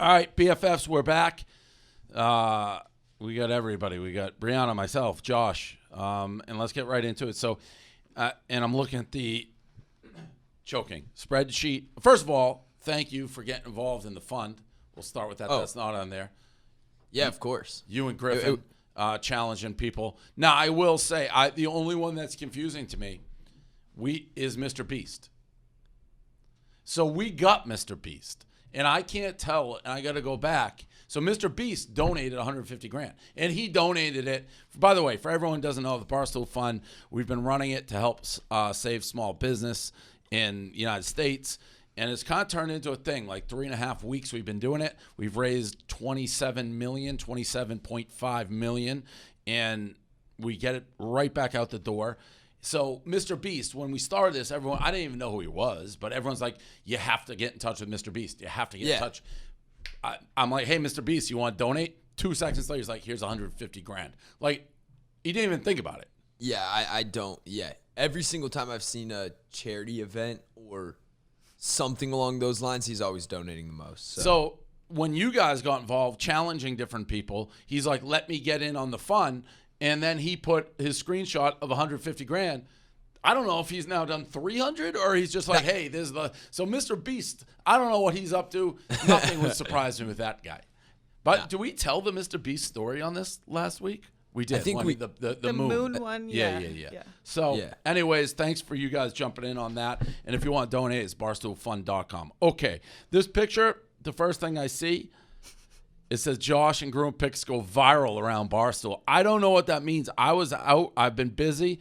All right, BFFs, we're back. We got everybody. We got Brianna, myself, Josh, and let's get right into it. So, and I'm looking at the spreadsheet. First of all, thank you for getting involved in the fund. We'll start with that. Oh. That's not on there. Yeah, of course. You and Griffin challenging people. Now, I will say, the only one that's confusing to me is Mr. Beast. So we got Mr. Beast. And I can't tell, and I got to go back. So Mr. Beast donated $150,000, and he donated it. By the way, for everyone who doesn't know, the Barstool Fund, we've been running it to help save small business in the United States, and it's kind of turned into a thing. Like 3.5 weeks we've been doing it. We've raised $27.5 million, and we get it right back out the door. So Mr. Beast, when we started this, I didn't even know who he was, but everyone's like, you have to get in touch with Mr. Beast. You have to get in touch. I'm like, hey, Mr. Beast, you want to donate? 2 seconds later, he's like, here's $150,000. Like, he didn't even think about it. Yeah, I don't. Yeah. Every single time I've seen a charity event or something along those lines, he's always donating the most. So when you guys got involved, challenging different people, he's like, let me get in on the fun. And then he put his screenshot of $150,000. I don't know if he's now done 300 or he's just like, hey, there's the. So Mr. Beast, I don't know what he's up to. Nothing would surprise me with that guy. But do we tell the Mr. Beast story on this last week? We did. I think the moon one. Yeah. So, anyways, thanks for you guys jumping in on that. And if you want to donate, it's barstoolfund.com. Okay, this picture, the first thing I see. It says Josh and Groom pics go viral around Barstool. I don't know what that means. I was out. I've been busy.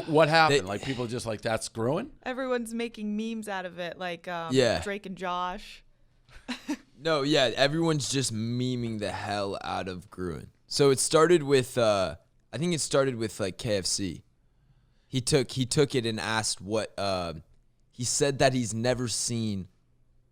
What happened? Like people just like, that's Gruen? Everyone's making memes out of it, like Drake and Josh. No, yeah, everyone's just memeing the hell out of Gruen. So it started with, I think it started with like KFC. He took it and asked what. He said that he's never seen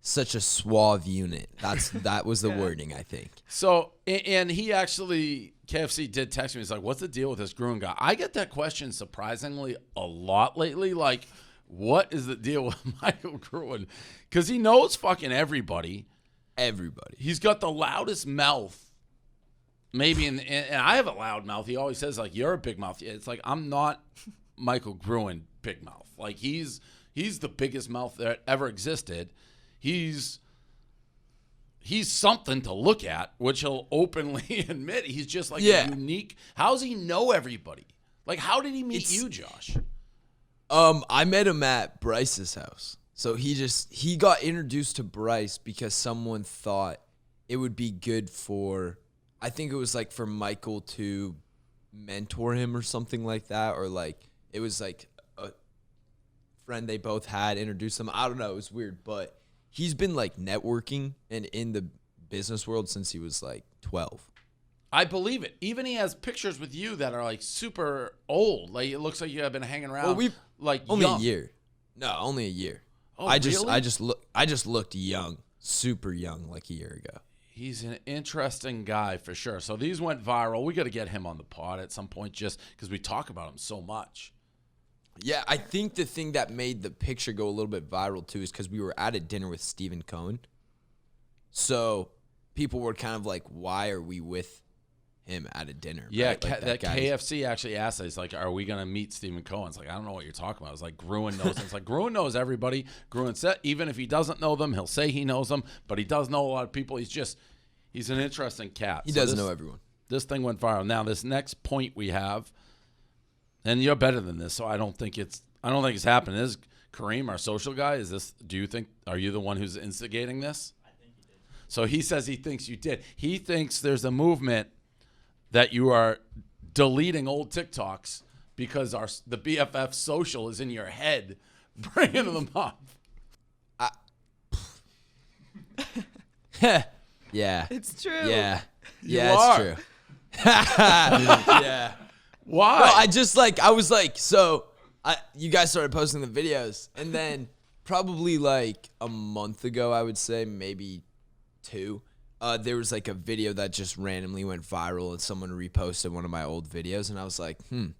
such a suave unit. That was the wording, I think. So, and he actually, KFC did text me. He's like, what's the deal with this Gruen guy? I get that question surprisingly a lot lately. Like, what is the deal with Michael Gruen? Because he knows fucking everybody. Everybody. He's got the loudest mouth. Maybe, and I have a loud mouth. He always says, like, you're a big mouth. It's like, I'm not Michael Gruen big mouth. Like, he's the biggest mouth that ever existed. He's something to look at, which he'll openly admit. He's just like a unique. How does he know everybody? Like, how did he meet you, Josh? I met him at Bryce's house. So he got introduced to Bryce because someone thought it would be good for, I think it was like for Michael to mentor him or something like that, or like it was like a friend they both had introduced him. I don't know. It was weird, but he's been like networking and in the business world since he was like 12. I believe it. Even he has pictures with you that are like super old. Like it looks like you have been hanging around. Well, like only young. A year. No, only a year. Oh, I really? just looked young, super young, like a year ago. He's an interesting guy for sure. So these went viral. We got to get him on the pod at some point just because we talk about him so much. Yeah, I think the thing that made the picture go a little bit viral, too, is because we were at a dinner with Stephen Cohen. So people were kind of like, why are we with him at a dinner? Yeah, right? Like that KFC actually asked us, like, are we going to meet Stephen Cohen? It's like, I don't know what you're talking about. It's like, Gruen knows him. It's like, Gruen knows everybody. Gruen said, even if he doesn't know them, he'll say he knows them, but he does know a lot of people. He's an interesting cat. He does know everyone. This thing went viral. Now, this next point we have, and you're better than this, so I don't think it's happening. Is Kareem, our social guy, are you the one who's instigating this? I think he did. So he says he thinks you did. He thinks there's a movement that you are deleting old TikToks because the BFF social is in your head, bringing them up. Yeah. It's true. Yeah. You It's are. true. Yeah. Why? No, you guys started posting the videos, and then probably like a month ago, I would say, maybe 2, there was like a video that just randomly went viral, and someone reposted one of my old videos, and I was like, I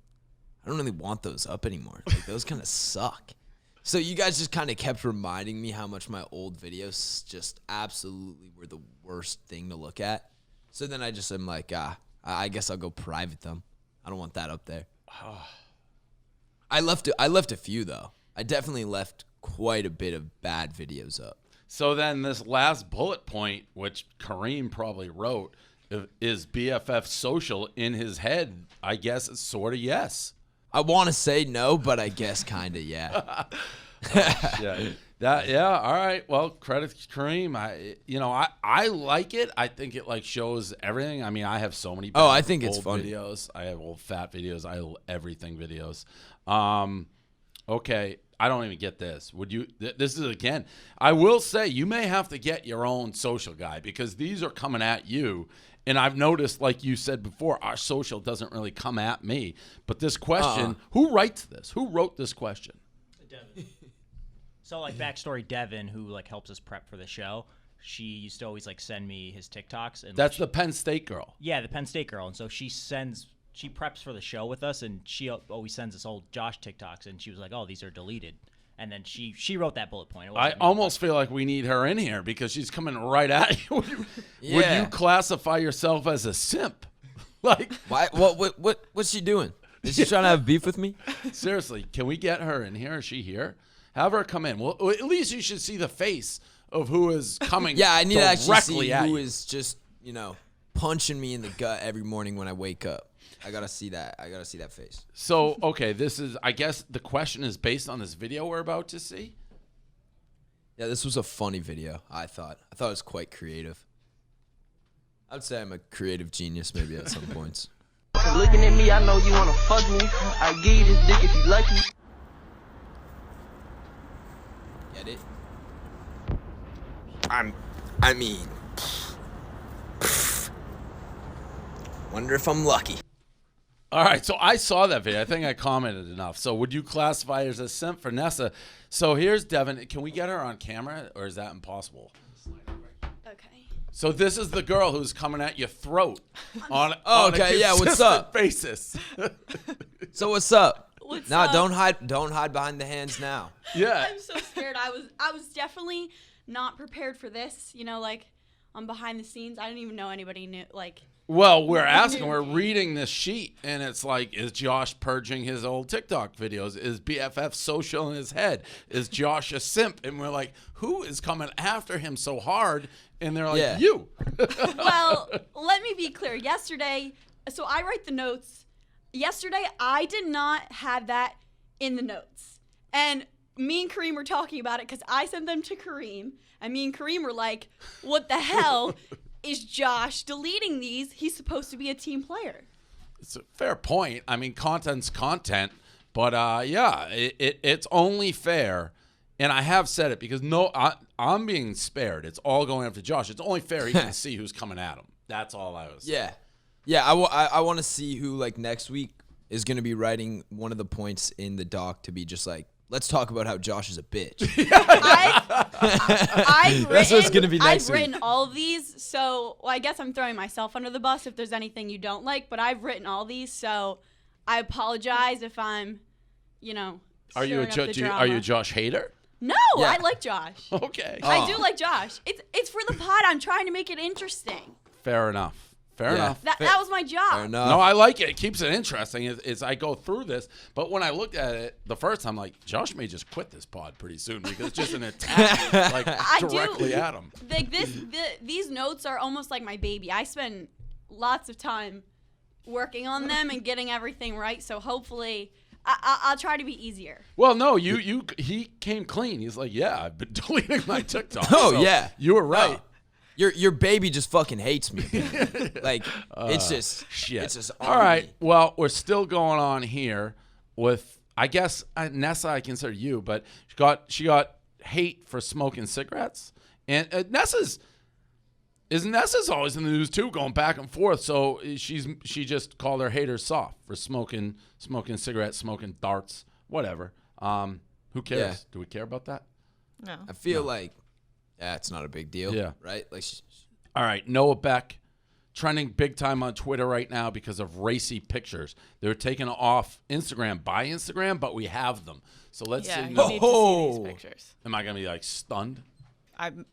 don't really want those up anymore. Like, those kind of suck. So you guys just kind of kept reminding me how much my old videos just absolutely were the worst thing to look at. So then I just am like, I guess I'll go private them. I don't want that up there. I left a few though. I definitely left quite a bit of bad videos up. So then this last bullet point, which Kareem probably wrote, is BFF social in his head. I guess it's sort of yes. I want to say no, but I guess kind of yeah. All right. Well, credit to Kareem. I like it. I think it like shows everything. I mean, I have so many. I think old it's fun videos. I have old fat videos. I have everything videos. Okay. I don't even get this. Would you? This is again. I will say you may have to get your own social guy because these are coming at you. And I've noticed, like you said before, our social doesn't really come at me. But this question, who writes this? Who wrote this question? Devin. So, like, backstory, Devin, who, like, helps us prep for the show, she used to always, like, send me his TikToks. And that's the Penn State girl. Yeah, the Penn State girl. And so she preps for the show with us, and she always sends us old Josh TikToks. And she was like, oh, these are deleted. And then she wrote that bullet point. I almost feel like we need her in here because she's coming right at you. Would you classify yourself as a simp? Like, why? What's she doing? Is she trying to have beef with me? Seriously, can we get her in here? Is she here? Have her come in. Well, at least you should see the face of who is coming. Yeah, I need to actually see who you. Is just punching me in the gut every morning when I wake up. I gotta see that. I gotta see that face. So, okay, this is, I guess the question is based on this video we're about to see? Yeah, this was a funny video, I thought. I thought it was quite creative. I'd say I'm a creative genius maybe at some points. Looking at me, I know you wanna fuck me. I give you this dick if you lucky. Get it? I mean, wonder if I'm lucky. All right, so I saw that video. I think I commented enough. So would you classify her as a simp for Nessa? So here's Devin. Can we get her on camera, or is that impossible? Okay. So this is the girl who's coming at your throat on Oh, on okay, a yeah, what's consistent up? basis. So what's up? What's Now up? don't hide behind the hands now. Yeah. I'm so scared. I was definitely not prepared for this. Like on behind the scenes, I didn't even know anybody knew. Like. Well, we're reading this sheet, and it's like, is Josh purging his old TikTok videos? Is BFF social in his head? Is Josh a simp? And we're like, who is coming after him so hard? And they're like, you. Well, let me be clear. Yesterday, so I write the notes. Yesterday, I did not have that in the notes. And me and Kareem were talking about it because I sent them to Kareem. And me and Kareem were like, what the hell? Is Josh deleting these? He's supposed to be a team player. It's a fair point. I mean, content's content, but it's only fair. And I have said it because I'm being spared. It's all going after Josh. It's only fair he can see who's coming at him. That's all I was saying. Yeah. I want to see who like next week is going to be writing one of the points in the doc to be just like, let's talk about how Josh is a bitch. That's what's going to be next I've week. written all of these, so I guess I'm throwing myself under the bus if there's anything you don't like, but I've written all these, so I apologize if I'm, Are you a Josh hater? No, Yeah. I like Josh. Okay. I do like Josh. It's for the pod. I'm trying to make it interesting. Fair enough. Fair enough. That was my job. Fair enough. No, I like it. It keeps it interesting as I go through this. But when I looked at it the first time, like, Josh may just quit this pod pretty soon because it's just an attack directly at him. Like these notes are almost like my baby. I spend lots of time working on them and getting everything right. So hopefully, I'll try to be easier. Well, no, he came clean. He's like, yeah, I've been deleting my TikTok. Oh, So yeah. you were right. Your baby just fucking hates me. Like it's just Shit. It's just all right. Well, we're still going on here with, I guess, Nessa. I consider you, but she got hate for smoking cigarettes, and Nessa's always in the news too, going back and forth. So she just called her haters soft for smoking cigarettes, smoking darts, whatever. Who cares? Yeah. Do we care about that? No. I feel like it's not a big deal. Yeah. Right? Like All right, Noah Beck trending big time on Twitter right now because of racy pictures. They're taken off Instagram by Instagram, but we have them. So let's Yeah, see. you need to see these pictures. Am I going to be like stunned?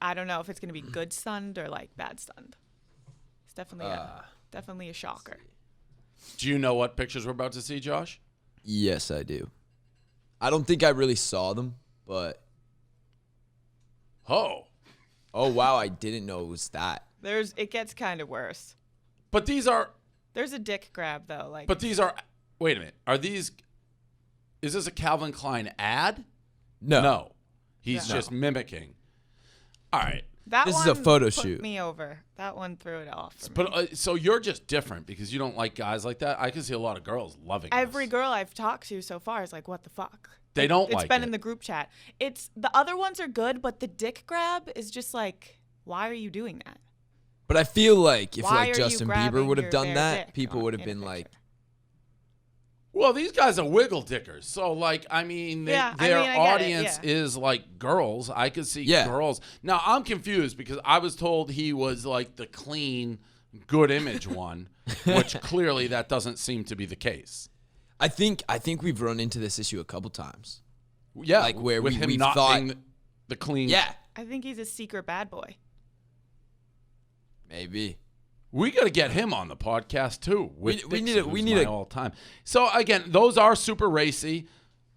I don't know if it's gonna be good stunned or like bad stunned. It's definitely a shocker. Do you know what pictures we're about to see, Josh? Yes, I do. I don't think I really saw them, but oh wow, I didn't know it was that. It gets kind of worse. But these are. There's a dick grab though. Like. But these are. Wait a minute. Are these? Is this a Calvin Klein ad? No. He's just mimicking. All right. This is a photo put shoot. Me over. That one threw it off. For me. But so you're just different because you don't like guys like that. I can see a lot of girls loving Every this. girl I've talked to so far is like, "What the fuck?" They don't It's like been it. in the group chat. It's the other ones are good, but the dick grab is just like, why are you doing that? But I feel like if Why are like you Justin Bieber grabbing would have your done bare that, dick people on- would have in a been like, picture? Well, these guys are wiggle dickers. So, like, I mean, their I get it, audience yeah. is like girls. I could see Yeah. girls. Now, I'm confused because I was told he was like the clean, good image one, which clearly that doesn't seem to be the case. I think we've run into this issue a couple times. Yeah, Like where with we- him we not thought- being the clean. Yeah, I think he's a secret bad boy. maybe. We got to get him on the podcast too. We need Dixie, a- we who's need my a- all time. So again, those are super racy.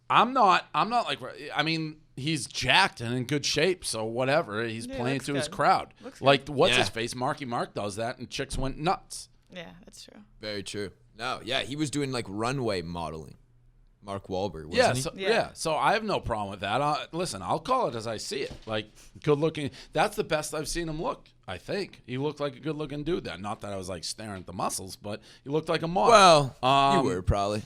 I'm not like. I mean, he's jacked and in good shape, so whatever. He's Yeah, playing looks to his good. crowd. Looks Like what's Yeah. his face? Marky Mark does that, and chicks went nuts. Yeah, that's true. Very true. No, yeah, he was doing like runway modeling. Mark Wahlberg, wasn't Yeah, he? so, Yeah. yeah. So I have no problem with that. Listen, I'll call it as I see it. Like good looking. That's the best I've seen him look. I think he looked like a good looking dude. Not that I was like staring at the muscles, but he looked like a model. Well, you were probably.